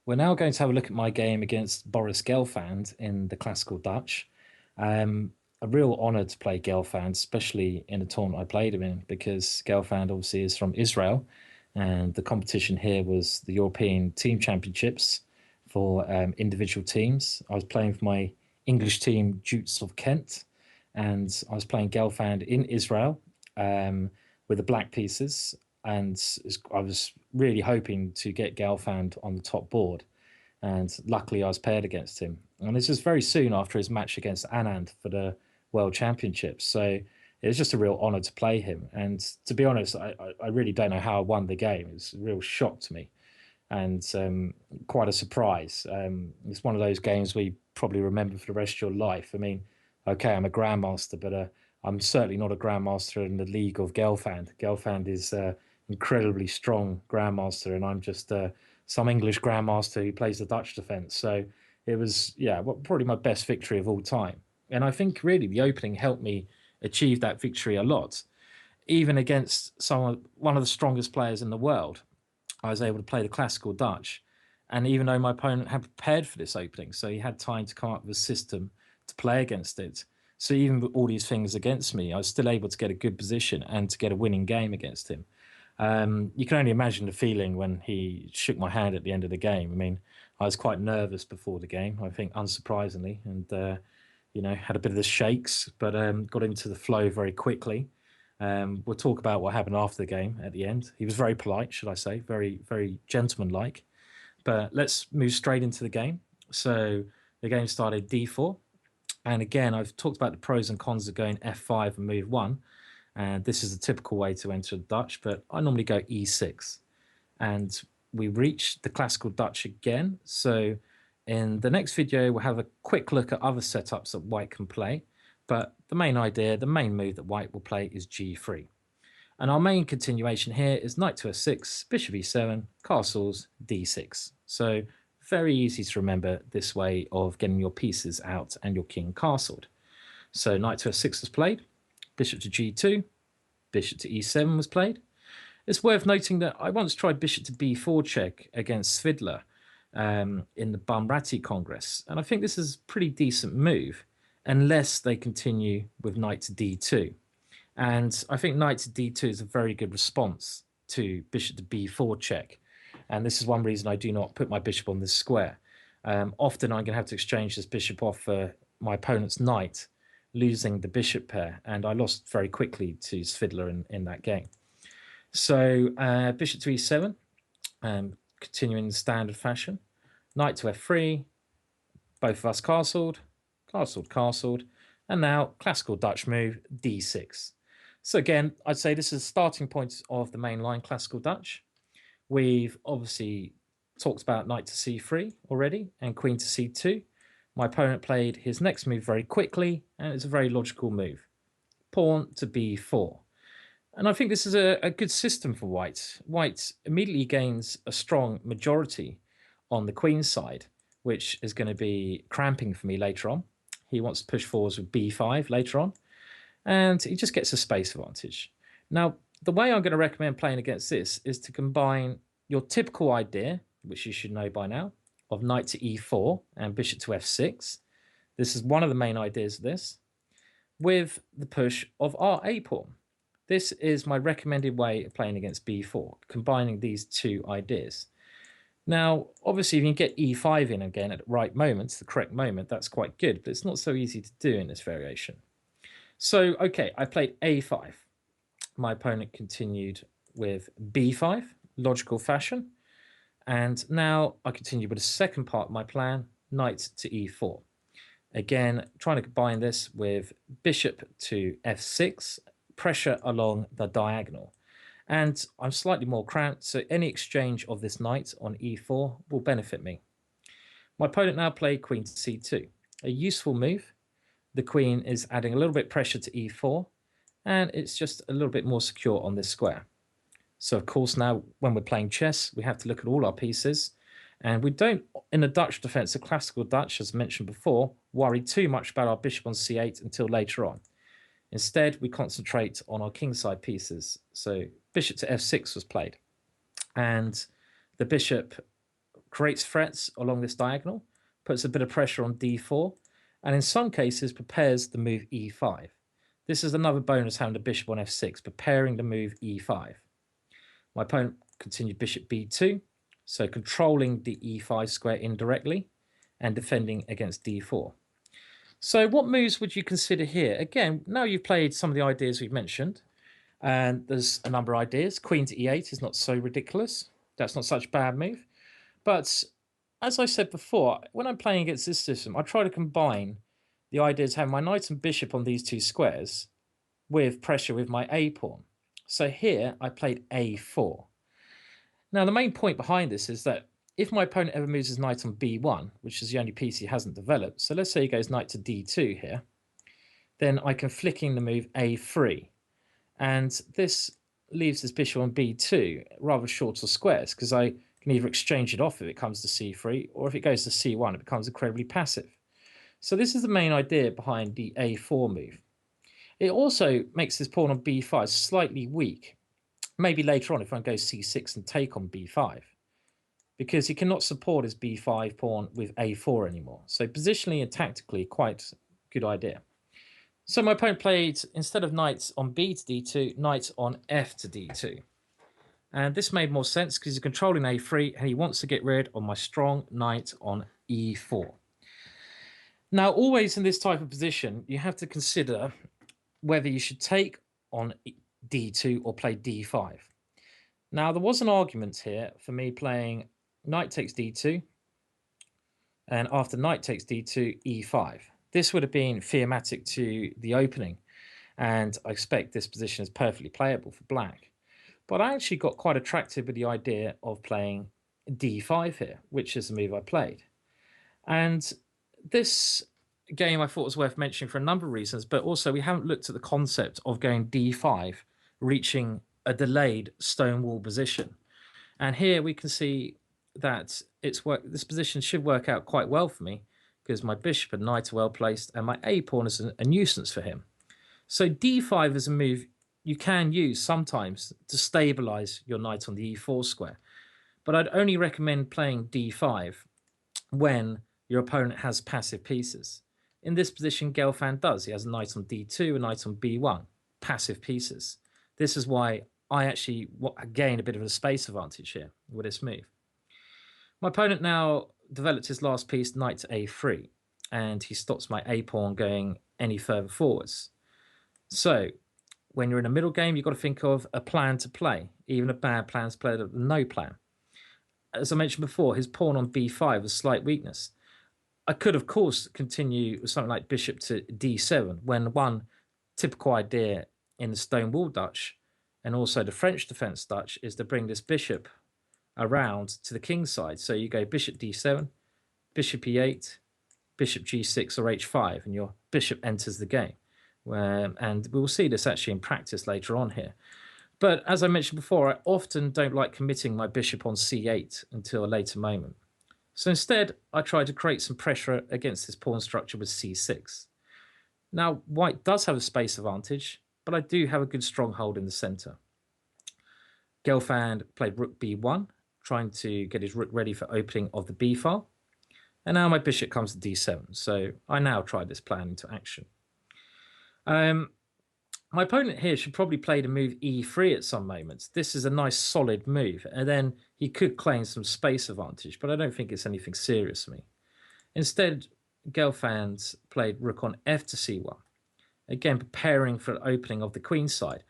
We're now going to have a look at my game against Boris Gelfand in the Classical Dutch. A real honour to play Gelfand, especially in the tournament I played him in, because Gelfand obviously is from Israel, and the competition here was the European Team Championships for individual teams. I was playing for my English team, Jutes of Kent, and I was playing Gelfand in Israel with the Black Pieces, and I was really hoping to get Gelfand on the top board. And luckily, I was paired against him. And this was very soon after his match against Anand for the World Championships. So it was just a real honour to play him. And to be honest, I really don't know how I won the game. It was a real shock to me and quite a surprise. It's one of those games where you probably remember for the rest of your life. I mean, okay, I'm a grandmaster, but I'm certainly not a grandmaster in the league of Gelfand. Gelfand is incredibly strong grandmaster, and I'm just some English grandmaster who plays the Dutch defence. So it was, yeah, probably my best victory of all time. And I think really the opening helped me achieve that victory a lot, even against one of the strongest players in the world. I was able to play the classical Dutch. And even though my opponent had prepared for this opening, so he had time to come up with a system to play against it. So even with all these things against me, I was still able to get a good position and to get a winning game against him. You can only imagine the feeling when he shook my hand at the end of the game. I mean, I was quite nervous before the game, I think, unsurprisingly, and had a bit of the shakes, but got into the flow very quickly. We'll talk about what happened after the game at the end. He was very polite, should I say, very, very gentlemanlike. But let's move straight into the game. So the game started d4. And again, I've talked about the pros and cons of going f5 and move one. And this is the typical way to enter the Dutch, but I normally go e6. And we reach the classical Dutch again. So in the next video, we'll have a quick look at other setups that white can play. But the main idea, the main move that white will play is g3. And our main continuation here is knight to f6, bishop e7, castles, d6. So very easy to remember this way of getting your pieces out and your king castled. So knight to f6 was played, bishop to g2, bishop to e7 was played. It's worth noting that I once tried bishop to b4 check against Svidler in the Bumrati Congress, and I think this is a pretty decent move, unless they continue with knight to d2. And I think knight to d2 is a very good response to bishop to b4 check. And this is one reason I do not put my bishop on this square. Often I'm going to have to exchange this bishop off for my opponent's knight, losing the bishop pair. And I lost very quickly to Svidler in that game. So bishop to e7, continuing the standard fashion. Knight to f3, both of us castled, castled, castled. And now classical Dutch move, d6. So again, I'd say this is the starting point of the main line classical Dutch. We've obviously talked about knight to c3 already and queen to c2. My opponent played his next move very quickly, and it's a very logical move. Pawn to b4. And I think this is a good system for white. White immediately gains a strong majority on the queen's side, which is going to be cramping for me later on. He wants to push forwards with b5 later on, and he just gets a space advantage. Now, the way I'm going to recommend playing against this is to combine your typical idea, which you should know by now, of knight to e4 and bishop to f6. This is one of the main ideas of this, with the push of our a pawn. This is my recommended way of playing against b4, combining these two ideas. Now, obviously, if you can get e5 in again at the right moment, the correct moment, that's quite good, but it's not so easy to do in this variation. So, okay, I played a5. My opponent continued with b5, logical fashion. And now I continue with the second part of my plan, knight to e4. Again, trying to combine this with bishop to f6, pressure along the diagonal. And I'm slightly more cramped, so any exchange of this knight on e4 will benefit me. My opponent now played queen to c2, a useful move. The queen is adding a little bit of pressure to e4, and it's just a little bit more secure on this square. So, of course, now when we're playing chess, we have to look at all our pieces. And we don't, in the Dutch defense, the classical Dutch, as mentioned before, worry too much about our bishop on c8 until later on. Instead, we concentrate on our kingside pieces. So bishop to f6 was played. And the bishop creates threats along this diagonal, puts a bit of pressure on d4, and in some cases prepares the move e5. This is another bonus having the bishop on f6, preparing the move e5. My opponent continued bishop b2, so controlling the e5 square indirectly and defending against d4. So what moves would you consider here? Again, now you've played some of the ideas we've mentioned, and there's a number of ideas. Queen to e8 is not so ridiculous. That's not such a bad move. But as I said before, when I'm playing against this system, I try to combine the ideas having my knight and bishop on these two squares with pressure with my a pawn. So here I played a4. Now the main point behind this is that if my opponent ever moves his knight on b1, which is the only piece he hasn't developed, so let's say he goes knight to d2 here, then I can flick in the move a3. And this leaves this bishop on b2 rather shorter squares, because I can either exchange it off if it comes to c3, or if it goes to c1, it becomes incredibly passive. So this is the main idea behind the a4 move. It also makes this pawn on b5 slightly weak, maybe later on if I go c6 and take on b5, because he cannot support his b5 pawn with a4 anymore. So positionally and tactically, quite a good idea. So my opponent played, instead of knights on b to d2, knights on f to d2. And this made more sense because he's controlling a3 and he wants to get rid of my strong knight on e4. Now, always in this type of position, you have to consider whether you should take on d2 or play d5. Now, there was an argument here for me playing knight takes d2, and after knight takes d2, e5. This would have been thematic to the opening, and I expect this position is perfectly playable for black. But I actually got quite attracted with the idea of playing d5 here, which is the move I played. And this game I thought was worth mentioning for a number of reasons, but also we haven't looked at the concept of going d5, reaching a delayed stone wall position. And here we can see that this position should work out quite well for me, because my bishop and knight are well placed, and my a pawn is a nuisance for him. So d5 is a move you can use sometimes to stabilize your knight on the e4 square. But I'd only recommend playing d5 when your opponent has passive pieces. In this position, Gelfand does. He has a knight on d2, a knight on b1, passive pieces. This is why I actually gain a bit of a space advantage here with this move. My opponent now developed his last piece, knight to a3, and he stops my a pawn going any further forwards. So when you're in a middle game, you've got to think of a plan to play. Even a bad plan is played with no plan. As I mentioned before, his pawn on b5 was slight weakness. I could, of course, continue with something like bishop to d7, when one typical idea in the stone wall Dutch and also the French defense Dutch is to bring this bishop around to the king side. So you go bishop d7, bishop e8, bishop g6 or h5, and your bishop enters the game. And we will see this actually in practice later on here. But as I mentioned before, I often don't like committing my bishop on c8 until a later moment. So instead, I try to create some pressure against this pawn structure with c6. Now, white does have a space advantage, but I do have a good stronghold in the center. Gelfand played rook b1, trying to get his rook ready for opening of the b file. And now my bishop comes to d7. So I now try this plan into action. My opponent here should probably play the move e3 at some moments. This is a nice solid move, and then he could claim some space advantage, but I don't think it's anything serious for me. Instead, Gelfand played rook on f to c1, again preparing for an opening of the queen side,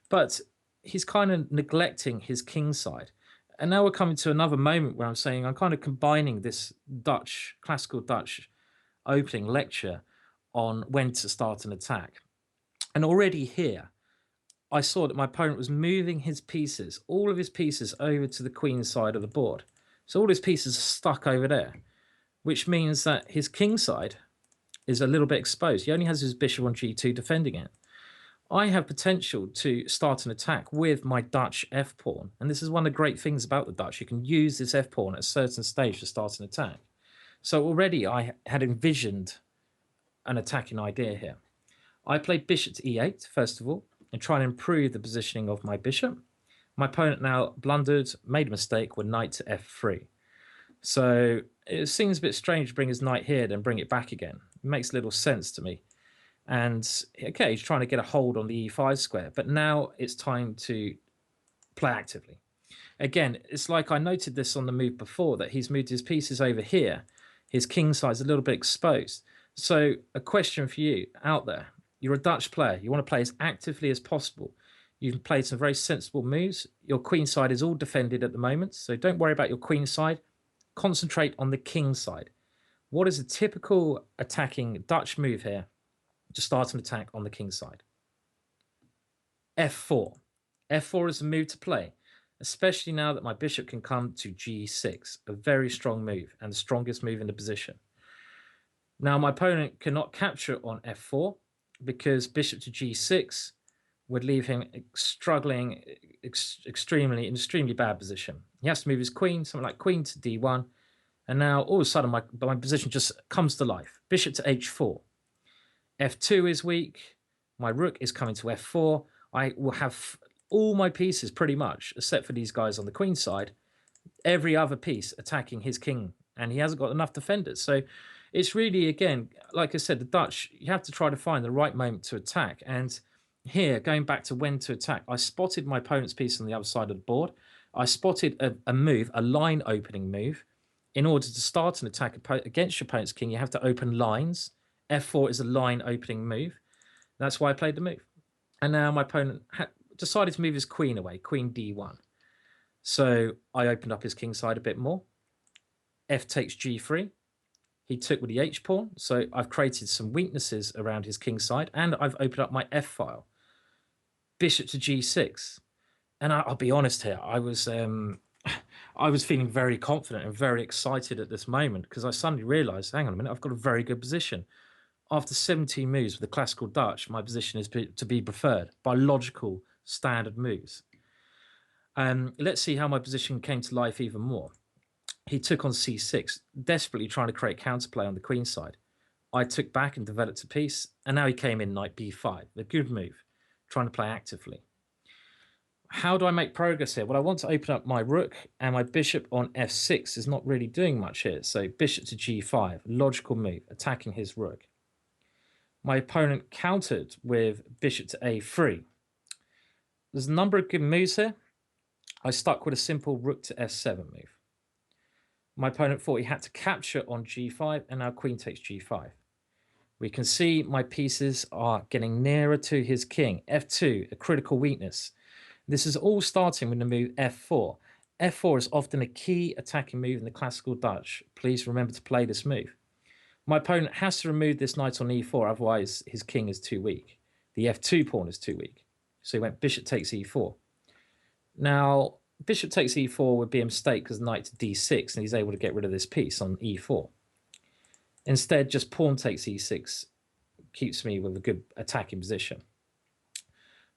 but he's kind of neglecting his king side. And now we're coming to another moment where I'm saying I'm kind of combining this classical Dutch opening lecture on when to start an attack. And already here, I saw that my opponent was moving his pieces, all of his pieces, over to the queen side of the board. So all his pieces are stuck over there, which means that his king side is a little bit exposed. He only has his bishop on g2 defending it. I have potential to start an attack with my Dutch f-pawn. And this is one of the great things about the Dutch. You can use this f-pawn at a certain stage to start an attack. So already I had envisioned an attacking idea here. I played bishop to e8, first of all, and try and improve the positioning of my bishop. My opponent now blundered, made a mistake with knight to f3. So it seems a bit strange to bring his knight here, then bring it back again. It makes little sense to me. And okay, he's trying to get a hold on the e5 square, but now it's time to play actively. Again, it's like I noted this on the move before, that he's moved his pieces over here. His king side's a little bit exposed. So a question for you out there. You're a Dutch player. You want to play as actively as possible. You've played some very sensible moves. Your queen side is all defended at the moment, so don't worry about your queen side. Concentrate on the king side. What is a typical attacking Dutch move here to start an attack on the king side? F4. F4 is a move to play, especially now that my bishop can come to G6, a very strong move and the strongest move in the position. Now my opponent cannot capture on F4 because bishop to G6 would leave him struggling extremely bad position. He has to move his queen, something like queen to D1, and now all of a sudden my position just comes to life. Bishop to H4. F2 is weak. My rook is coming to F4. I will have all my pieces pretty much, except for these guys on the queen side, every other piece attacking his king, and he hasn't got enough defenders. So it's really, again, like I said, the Dutch, you have to try to find the right moment to attack. And here, going back to when to attack, I spotted my opponent's piece on the other side of the board. I spotted a move, a line opening move. In order to start an attack against your opponent's king, you have to open lines. F4 is a line opening move. That's why I played the move. And now my opponent decided to move his queen away, queen D1. So I opened up his king side a bit more. F takes G3. He took with the H pawn. So I've created some weaknesses around his king side, and I've opened up my F file. Bishop to G6. And I'll be honest here, I was feeling very confident and very excited at this moment because I suddenly realized, hang on a minute, I've got a very good position. After 17 moves with the classical Dutch, my position is to be preferred by logical standard moves. Let's see how my position came to life even more. He took on C6, desperately trying to create counterplay on the queen side. I took back and developed a piece, and now he came in knight B5, a good move, trying to play actively. How do I make progress here? Well, I want to open up my rook, and my bishop on F6 is not really doing much here. So bishop to G5, logical move, attacking his rook. My opponent countered with bishop to A3. There's a number of good moves here. I stuck with a simple rook to F7 move. My opponent thought he had to capture on G5, and now queen takes G5. We can see my pieces are getting nearer to his king. F2, a critical weakness. This is all starting with the move F4. F4 is often a key attacking move in the classical Dutch. Please remember to play this move. My opponent has to remove this knight on E4, otherwise his king is too weak. The F2 pawn is too weak. So he went bishop takes E4. Now, bishop takes E4 would be a mistake because knight to D6, and he's able to get rid of this piece on E4. Instead, just pawn takes E6 keeps me with a good attacking position.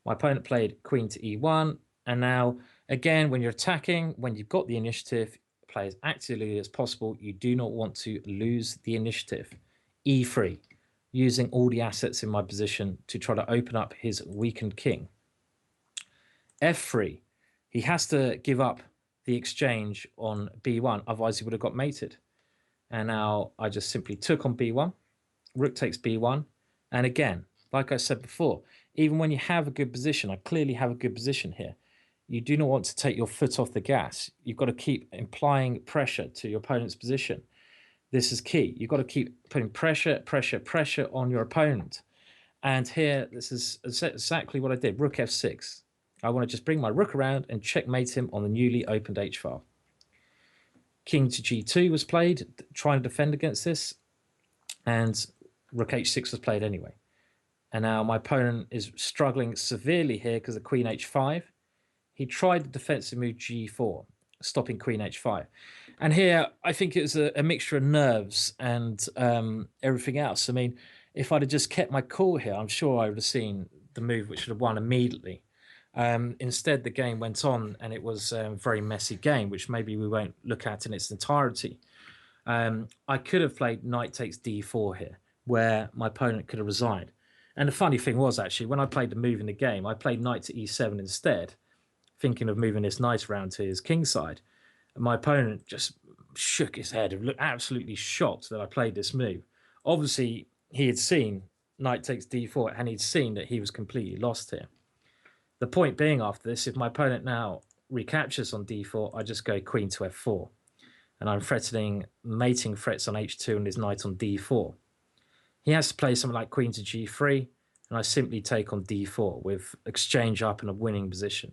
My opponent played queen to E1, and now, again, when you're attacking, when you've got the initiative, play as actively as possible. You do not want to lose the initiative. E3, using all the assets in my position to try to open up his weakened king. F3, he has to give up the exchange on B1, otherwise he would have got mated. And now I just simply took on B1, rook takes B1, and again, like I said before, even when you have a good position, I clearly have a good position here, you do not want to take your foot off the gas. You've got to keep applying pressure to your opponent's position. This is key. You've got to keep putting pressure on your opponent. And here, this is exactly what I did. Rook F6. I want to just bring my rook around and checkmate him on the newly opened H file. King to G2 was played, trying to defend against this. And Rook H6 was played anyway. And now my opponent is struggling severely here because of Queen H5. He tried the defensive move G4, stopping Queen H5. And here, I think it was a mixture of nerves and everything else. I mean, if I'd have just kept my cool here, I'm sure I would have seen the move which would have won immediately. Instead, the game went on, and it was a very messy game, which maybe we won't look at in its entirety. I could have played knight takes D4 here, where my opponent could have resigned. And the funny thing was, actually, when I played the move in the game, I played knight to E7 instead, thinking of moving this knight around to his king side. And my opponent just shook his head and looked absolutely shocked that I played this move. Obviously, he had seen knight takes d4 and he'd seen that he was completely lost here. The point being, after this, if my opponent now recaptures on d4, I just go queen to f4. And I'm threatening mating threats on h2 and his knight on d4. He has to play something like queen to g3, and I simply take on d4 with exchange up in a winning position.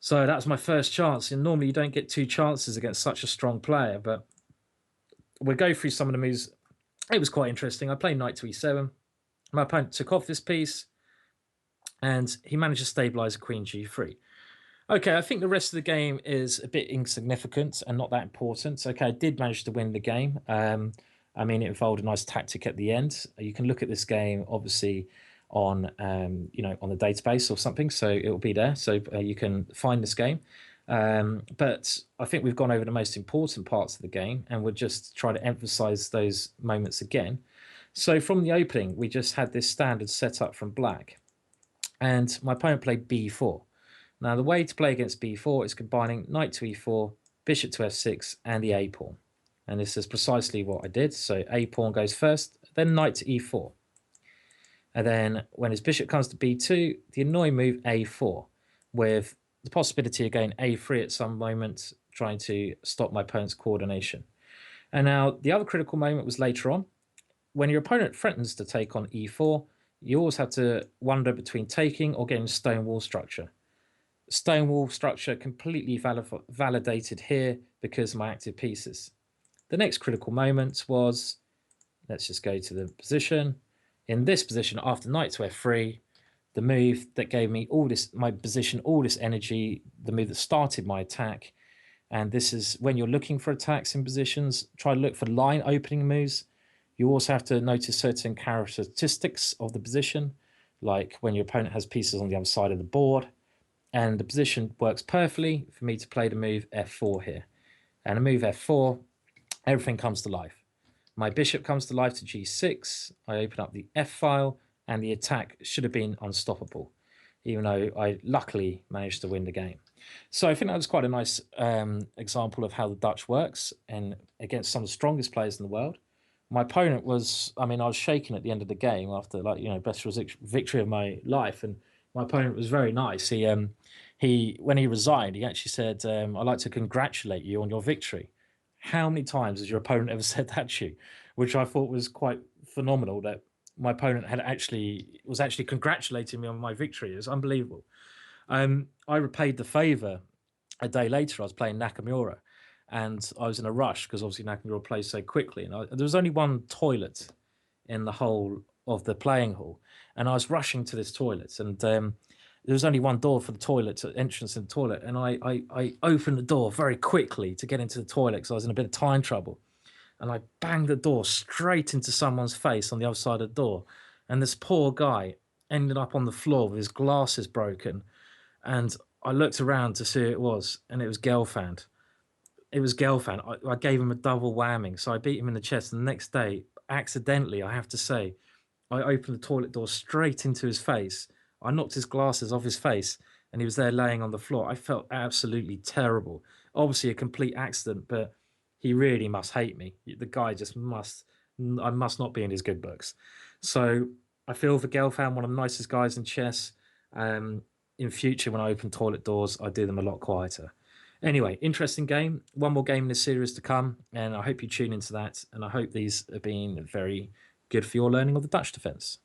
So that was my first chance. And normally you don't get two chances against such a strong player, but we'll go through some of the moves. It was quite interesting. I played knight to e7. My opponent took off this piece, and he managed to stabilize a queen g3. Okay, I think the rest of the game is a bit insignificant and not that important. Okay, I did manage to win the game. I mean, it involved a nice tactic at the end. You can look at this game, obviously, on on the database or something, so it will be there. So you can find this game. But I think we've gone over the most important parts of the game, and we'll just try to emphasize those moments again. So from the opening, we just had this standard setup from black, and my opponent played b4. Now, the way to play against b4 is combining knight to e4, bishop to f6, and the a pawn. And this is precisely what I did. So a pawn goes first, then knight to e4. And then when his bishop comes to b2, the annoying move a4, with the possibility of going a3 at some moment, trying to stop my opponent's coordination. And now the other critical moment was later on. When your opponent threatens to take on e4, you always have to wonder between taking or getting stone wall structure. Stone wall structure completely validated here because of my active pieces. The next critical moment was, let's just go to the position. In this position, after knight to f3, the move that gave me all this, my position, all this energy, the move that started my attack. And this is when you're looking for attacks in positions, try to look for line opening moves. You also have to notice certain characteristics of the position, like when your opponent has pieces on the other side of the board. And the position works perfectly for me to play the move f4 here. And a move f4, everything comes to life. My bishop comes to life to g6. I open up the f file, and the attack should have been unstoppable, even though I luckily managed to win the game. So I think that was quite a nice example of how the Dutch works, and against some of the strongest players in the world. My opponent was, I mean, I was shaken at the end of the game after, best victory of my life, and my opponent was very nice. He when he resigned, he actually said, "I'd like to congratulate you on your victory." How many times has your opponent ever said that to you? Which I thought was quite phenomenal. That my opponent was actually congratulating me on my victory. It was unbelievable. I repaid the favor a day later. I was playing Nakamura, and I was in a rush because obviously Nakamura plays so quickly. And there was only one toilet in the whole of the playing hall, and I was rushing to this toilet, and there was only one door for the toilet, entrance in the toilet, and I opened the door very quickly to get into the toilet because I was in a bit of time trouble, and I banged the door straight into someone's face on the other side of the door, and this poor guy ended up on the floor with his glasses broken, and I looked around to see who it was, and it was Gelfand. It was Gelfand. I gave him a double whamming, so I beat him in the chest, and the next day, accidentally, I have to say, I opened the toilet door straight into his face. I knocked his glasses off his face, and he was there laying on the floor. I felt absolutely terrible. Obviously a complete accident, but he really must hate me. The guy just must, I must not be in his good books. So I feel for Gelfand, one of the nicest guys in chess. In future, when I open toilet doors, I do them a lot quieter. Anyway, interesting game. One more game in this series to come, and I hope you tune into that. And I hope these have been very good for your learning of the Dutch defence.